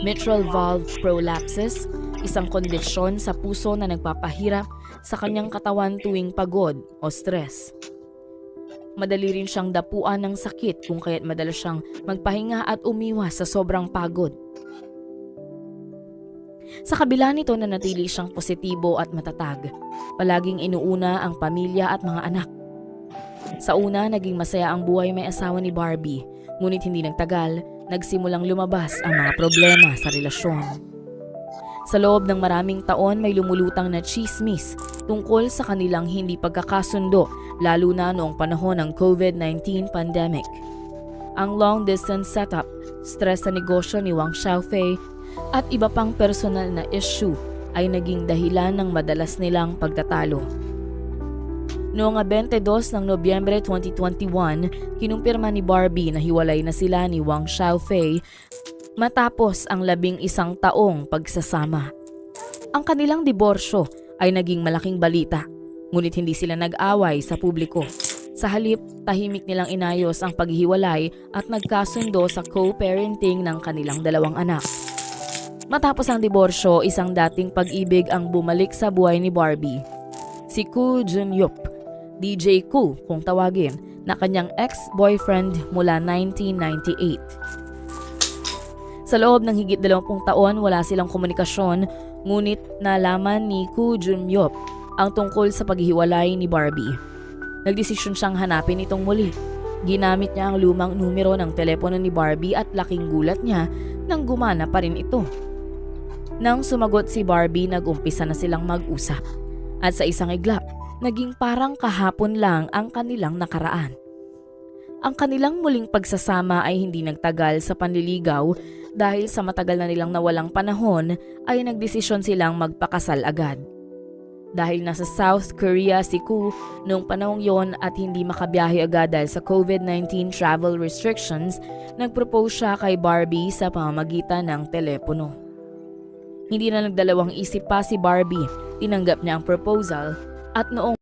Mitral valve prolapse, isang kondisyon sa puso na nagpapahirap sa kanyang katawan tuwing pagod o stress. Madali rin siyang dapuan ng sakit kung kaya't madalas siyang magpahinga at umiwas sa sobrang pagod. Sa kabila nito nanatili siyang positibo at matatag. Palaging inuuna ang pamilya at mga anak. Sa una, naging masaya ang buhay may asawa ni Barbie, ngunit hindi nagtagal, nagsimulang lumabas ang mga problema sa relasyon. Sa loob ng maraming taon may lumulutang na tsismis tungkol sa kanilang hindi pagkakasundo, lalo na noong panahon ng COVID-19 pandemic. Ang long-distance setup, stress sa negosyo ni Wang Xiaofei at iba pang personal na issue ay naging dahilan ng madalas nilang pagtatalo. Noong 22 ng Nobyembre 2021, kinumpirma ni Barbie na hiwalay na sila ni Wang Xiaofei matapos ang 11 taong pagsasama. Ang kanilang diborsyo ay naging malaking balita, ngunit hindi sila nag-away sa publiko. Sa halip, tahimik nilang inayos ang paghiwalay at nagkasundo sa co-parenting ng kanilang dalawang anak. Matapos ang diborsyo, isang dating pag-ibig ang bumalik sa buhay ni Barbie. Si Koo Jun-yup, DJ Koo kung tawagin, na kanyang ex-boyfriend mula 1998. Sa loob ng higit 20 taon, wala silang komunikasyon, ngunit nalaman ni Koo Jun-yup ang tungkol sa paghihiwalay ni Barbie. Nagdesisyon siyang hanapin itong muli. Ginamit niya ang lumang numero ng telepono ni Barbie at laking gulat niya nang gumana pa rin ito. Nang sumagot si Barbie, nag-umpisa na silang mag-usap. At sa isang iglap, naging parang kahapon lang ang kanilang nakaraan. Ang kanilang muling pagsasama ay hindi nagtagal sa panliligaw dahil sa matagal na nilang nawalang panahon ay nagdesisyon silang magpakasal agad. Dahil nasa South Korea si Koo noong panahong yon at hindi makabiyahe agad dahil sa COVID-19 travel restrictions, nagpropose siya kay Barbie sa pamamagitan ng telepono. Hindi na nagdalawang isip pa si Barbie, tinanggap niya ang proposal at noong